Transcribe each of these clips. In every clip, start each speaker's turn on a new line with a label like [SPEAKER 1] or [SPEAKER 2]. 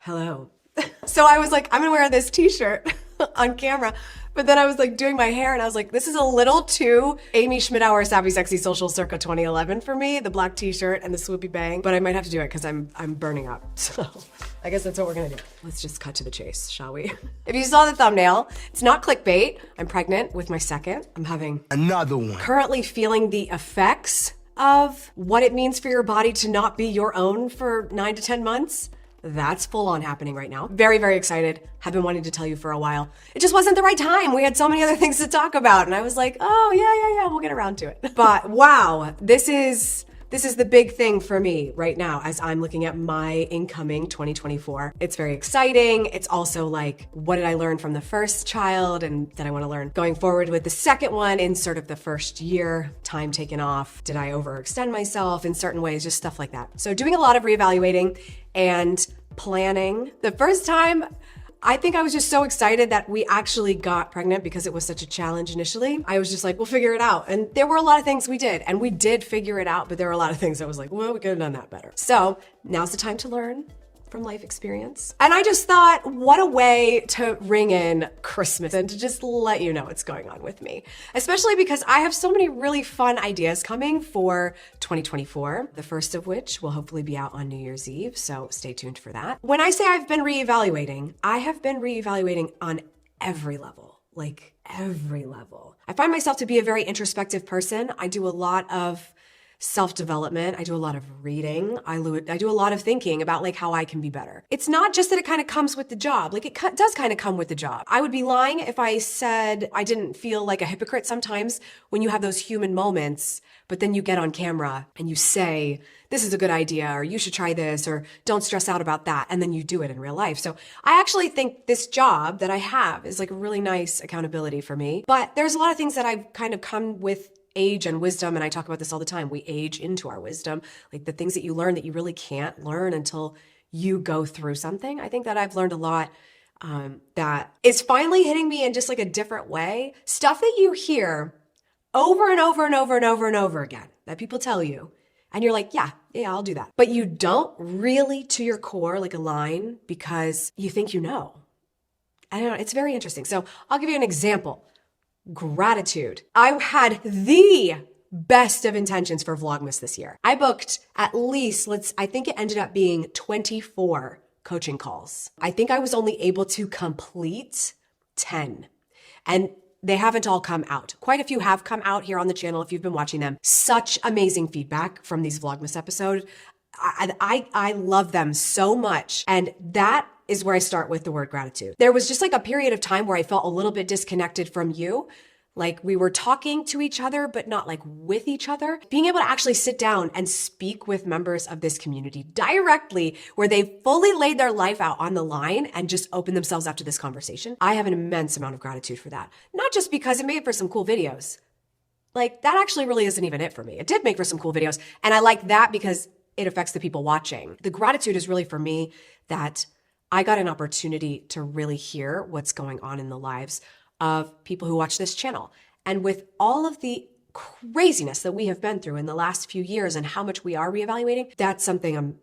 [SPEAKER 1] Hello. So I was like, I'm gonna wear this t-shirt on camera. But then I was like doing my hair and I was like, this is a little too Amy Schmittauer Savvy Sexy Social circa 2011 for me, the black t-shirt and the swoopy bang. But I might have to do it because I'm burning up. So I guess that's what we're gonna do. Let's just cut to the chase, shall we? If you saw the thumbnail, it's not clickbait. I'm pregnant with my second. I'm having
[SPEAKER 2] another one.
[SPEAKER 1] Currently feeling the effects of what it means for your body to not be your own for 9 to 10 months. That's full on happening right now. Very, very excited. Have been wanting to tell you for a while. It just wasn't the right time. We had so many other things to talk about. And I was like, oh yeah, we'll get around to it. But wow, this is the big thing for me right now as I'm looking at my incoming 2024. It's very exciting. It's also like, what did I learn from the first child and that I want to learn going forward with the second one in sort of the first year, time taken off. Did I overextend myself in certain ways? Just stuff like that. So doing a lot of reevaluating and planning. The first time, I think I was just so excited that we actually got pregnant because it was such a challenge initially. I was just like, we'll figure it out. And there were a lot of things we did, and we did figure it out, but there were a lot of things I was like, well, we could have done that better. So now's the time to learn from life experience. And I just thought, what a way to ring in Christmas and to just let you know what's going on with me. Especially because I have so many really fun ideas coming for 2024, the first of which will hopefully be out on New Year's Eve, so stay tuned for that. When I say I've been reevaluating, I have been reevaluating on every level, like every level. I find myself to be a very introspective person. I do a lot of self-development. I do a lot of reading. I do a lot of thinking about like how I can be better. It's not just that it kind of comes with the job. Like it does kind of come with the job. I would be lying if I said I didn't feel like a hypocrite sometimes when you have those human moments, but then you get on camera and you say, this is a good idea, or you should try this, or don't stress out about that. And then you do it in real life. So I actually think this job that I have is like a really nice accountability for me. But there's a lot of things that I've kind of come with age and wisdom, and I talk about this all the time. We age into our wisdom, like the things that you learn that you really can't learn until you go through something. I think that I've learned a lot that is finally hitting me in just like a different way. Stuff that you hear over and over and over and over and over again that people tell you, and you're like, yeah, I'll do that. But you don't really to your core like align because you think you know. I don't know, it's very interesting. So I'll give you an example. Gratitude. I had the best of intentions for Vlogmas this year. I booked at least, I think it ended up being 24 coaching calls. I think I was only able to complete 10. And they haven't all come out. Quite a few have come out here on the channel if you've been watching them. Such amazing feedback from these Vlogmas episodes. I love them so much. And that is where I start with the word gratitude. There was just like a period of time where I felt a little bit disconnected from you. Like we were talking to each other, but not like with each other. Being able to actually sit down and speak with members of this community directly, where they fully laid their life out on the line and just opened themselves up to this conversation. I have an immense amount of gratitude for that. Not just because it made for some cool videos. Like that actually really isn't even it for me. It did make for some cool videos. And I like that because it affects the people watching. The gratitude is really for me that I got an opportunity to really hear what's going on in the lives of people who watch this channel. And with all of the craziness that we have been through in the last few years and how much we are reevaluating, that's something I'm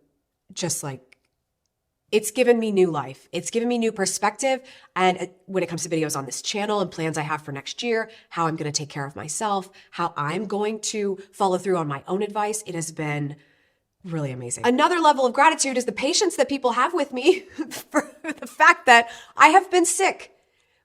[SPEAKER 1] just like, it's given me new life. It's given me new perspective. And when it comes to videos on this channel and plans I have for next year, how I'm going to take care of myself, how I'm going to follow through on my own advice, it has been really amazing. Another level of gratitude is the patience that people have with me for the fact that I have been sick.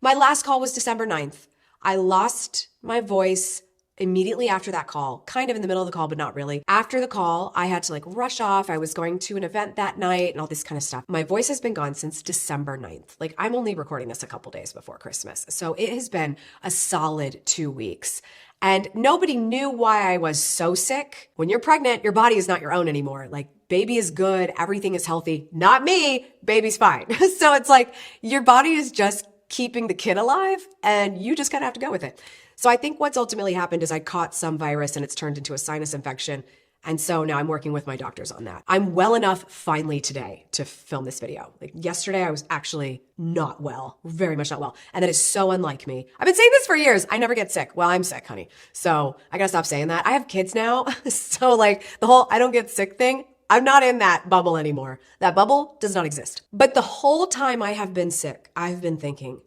[SPEAKER 1] My last call was December 9th. I lost my voice immediately after that call, kind of in the middle of the call, but not really. After the call, I had to like rush off. I was going to an event that night and all this kind of stuff. My voice has been gone since December 9th. Like I'm only recording this a couple days before Christmas. So it has been a solid 2 weeks. And nobody knew why I was so sick. When you're pregnant, your body is not your own anymore. Like baby is good, everything is healthy. Not me, baby's fine. So it's like your body is just keeping the kid alive and you just kind of have to go with it. So I think what's ultimately happened is I caught some virus and it's turned into a sinus infection. And so now I'm working with my doctors on that. I'm well enough finally today to film this video. Like yesterday, I was actually not well, very much not well. And that is so unlike me. I've been saying this for years. I never get sick. Well, I'm sick, honey. So I gotta stop saying that. I have kids now. So like the whole I don't get sick thing, I'm not in that bubble anymore. That bubble does not exist. But the whole time I have been sick, I've been thinking,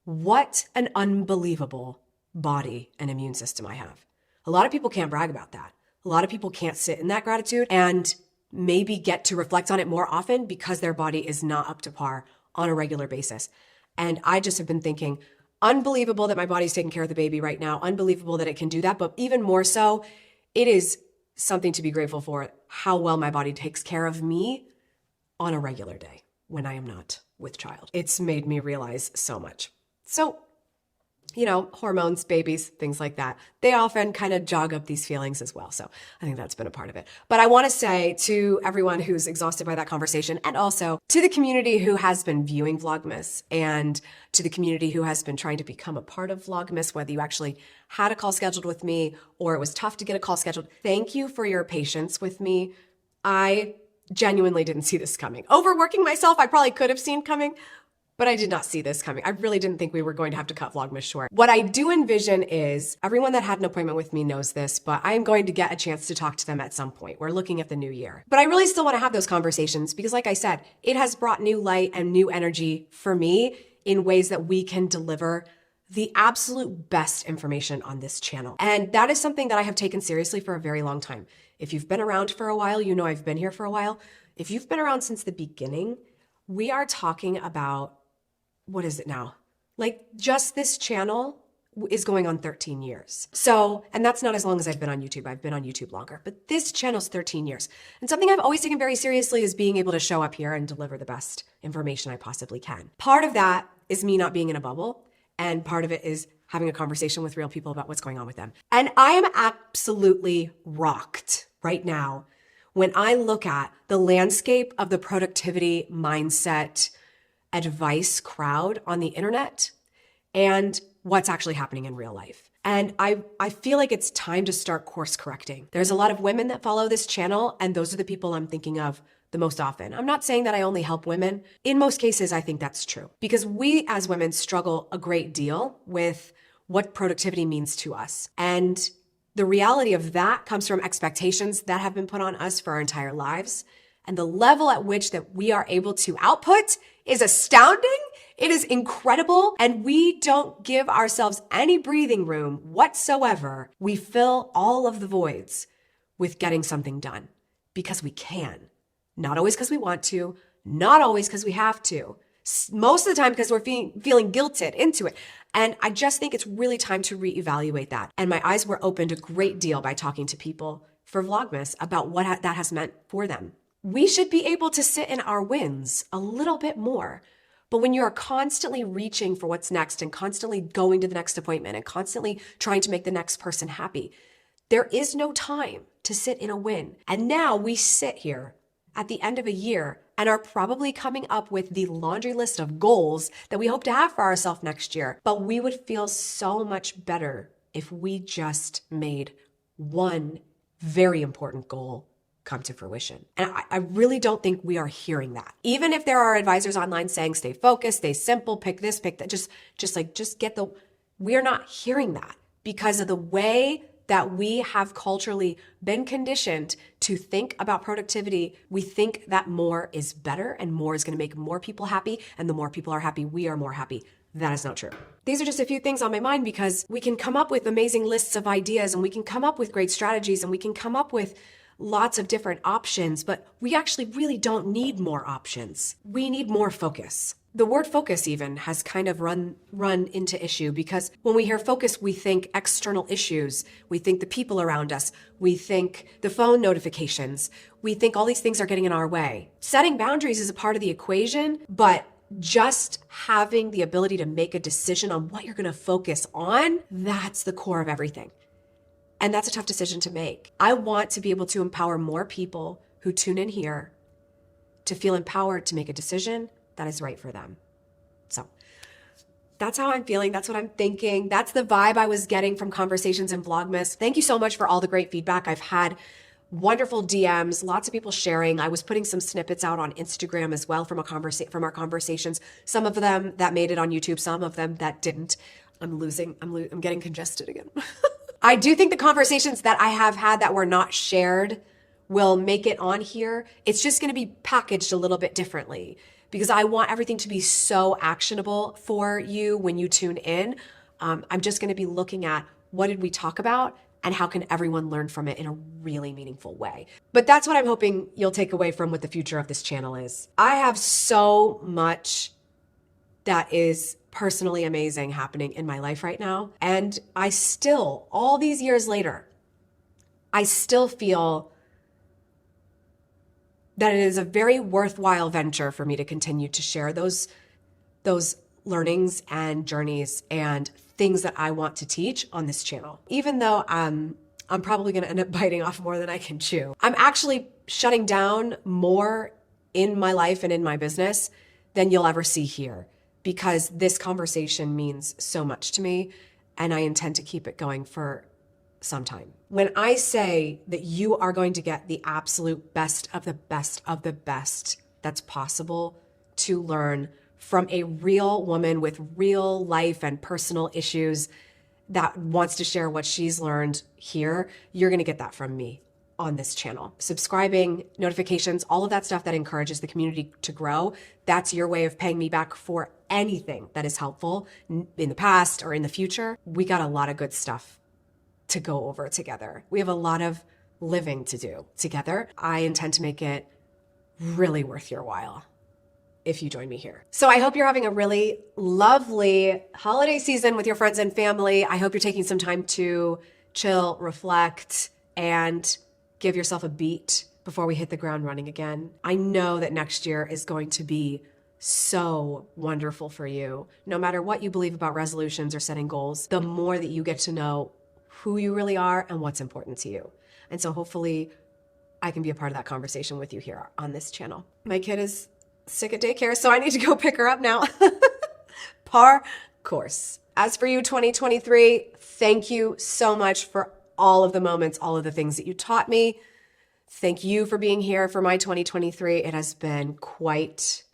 [SPEAKER 1] what an unbelievable body and immune system I have. A lot of people can't brag about that. A lot of people can't sit in that gratitude and maybe get to reflect on it more often because their body is not up to par on a regular basis. And I just have been thinking, unbelievable that my body's taking care of the baby right now. Unbelievable that it can do that. But even more so, it is something to be grateful for how well my body takes care of me on a regular day when I am not with child. It's made me realize so much. So, hormones, babies, things like that, they often kind of jog up these feelings as well. So I think that's been a part of it. But I want to say to everyone who's exhausted by that conversation, and also to the community who has been viewing Vlogmas, and to the community who has been trying to become a part of Vlogmas, whether you actually had a call scheduled with me or it was tough to get a call scheduled, thank you for your patience with me. I genuinely didn't see this coming. Overworking myself, I probably could have seen coming, but I did not see this coming. I really didn't think we were going to have to cut Vlogmas short. What I do envision is, everyone that had an appointment with me knows this, but I am going to get a chance to talk to them at some point. We're looking at the new year. But I really still want to have those conversations because, like I said, it has brought new light and new energy for me in ways that we can deliver the absolute best information on this channel. And that is something that I have taken seriously for a very long time. If you've been around for a while, you know I've been here for a while. If you've been around since the beginning, we are talking about, what is it now? Like, just this channel is going on 13 years. So, and that's not as long as I've been on YouTube. I've been on YouTube longer, but this channel's 13 years. And something I've always taken very seriously is being able to show up here and deliver the best information I possibly can. Part of that is me not being in a bubble, and part of it is having a conversation with real people about what's going on with them. And I am absolutely rocked right now when I look at the landscape of the productivity mindset advice crowd on the internet and what's actually happening in real life. And I feel like it's time to start course correcting. There's a lot of women that follow this channel, and those are the people I'm thinking of the most often. I'm not saying that I only help women. In most cases, I think that's true because we as women struggle a great deal with what productivity means to us. And the reality of that comes from expectations that have been put on us for our entire lives. And the level at which that we are able to output is astounding. It is incredible. And we don't give ourselves any breathing room whatsoever. We fill all of the voids with getting something done because we can. Not always because we want to, not always because we have to. Most of the time because we're feeling guilted into it. And I just think it's really time to reevaluate that. And my eyes were opened a great deal by talking to people for Vlogmas about what that has meant for them. We should be able to sit in our wins a little bit more. But when you're constantly reaching for what's next and constantly going to the next appointment and constantly trying to make the next person happy, there is no time to sit in a win. And now we sit here at the end of a year and are probably coming up with the laundry list of goals that we hope to have for ourselves next year. But we would feel so much better if we just made one very important goal come to fruition. And I really don't think we are hearing that. Even if there are advisors online saying, stay focused, stay simple, pick this, pick that, just get the, we're not hearing that because of the way that we have culturally been conditioned to think about productivity. We think that more is better and more is going to make more people happy. And the more people are happy, we are more happy. That is not true. These are just a few things on my mind because we can come up with amazing lists of ideas and we can come up with great strategies and we can come up with lots of different options, but we actually really don't need more options. We need more focus. The word focus even has kind of run into issue because when we hear focus, we think external issues. We think the people around us. We think the phone notifications. We think all these things are getting in our way. Setting boundaries is a part of the equation, but just having the ability to make a decision on what you're going to focus on, that's the core of everything. And that's a tough decision to make. I want to be able to empower more people who tune in here to feel empowered to make a decision that is right for them. So that's how I'm feeling. That's what I'm thinking. That's the vibe I was getting from conversations in Vlogmas. Thank you so much for all the great feedback. I've had wonderful DMs, lots of people sharing. I was putting some snippets out on Instagram as well from our conversations. Some of them that made it on YouTube, some of them that didn't. I'm getting congested again. I do think the conversations that I have had that were not shared will make it on here. It's just going to be packaged a little bit differently because I want everything to be so actionable for you when you tune in. I'm just going to be looking at what did we talk about and how can everyone learn from it in a really meaningful way. But that's what I'm hoping you'll take away from what the future of this channel is. I have so much that is personally amazing happening in my life right now. And I still, all these years later, I still feel that it is a very worthwhile venture for me to continue to share those learnings and journeys and things that I want to teach on this channel. Even though I'm probably going to end up biting off more than I can chew. I'm actually shutting down more in my life and in my business than you'll ever see here because this conversation means so much to me and I intend to keep it going for some time. When I say that you are going to get the absolute best of the best of the best that's possible to learn from a real woman with real life and personal issues that wants to share what she's learned here, you're going to get that from me on this channel. Subscribing, notifications, all of that stuff that encourages the community to grow, that's your way of paying me back for anything that is helpful in the past or in the future. We got a lot of good stuff to go over together. We have a lot of living to do together. I intend to make it really worth your while if you join me here. So I hope you're having a really lovely holiday season with your friends and family. I hope you're taking some time to chill, reflect, and give yourself a beat before we hit the ground running again. I know that next year is going to be so wonderful for you. No matter what you believe about resolutions or setting goals, the more that you get to know who you really are and what's important to you. And so hopefully I can be a part of that conversation with you here on this channel. My kid is sick at daycare, so I need to go pick her up now. Par course. As for you, 2023, thank you so much for all of the moments, all of the things that you taught me. Thank you for being here for my 2023. It has been quite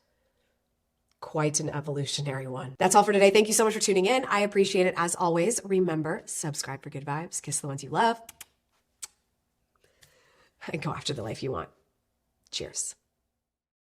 [SPEAKER 1] an evolutionary one. That's all for today. Thank you so much for tuning in. I appreciate it as always. Remember, subscribe for good vibes, kiss the ones you love, and go after the life you want. Cheers.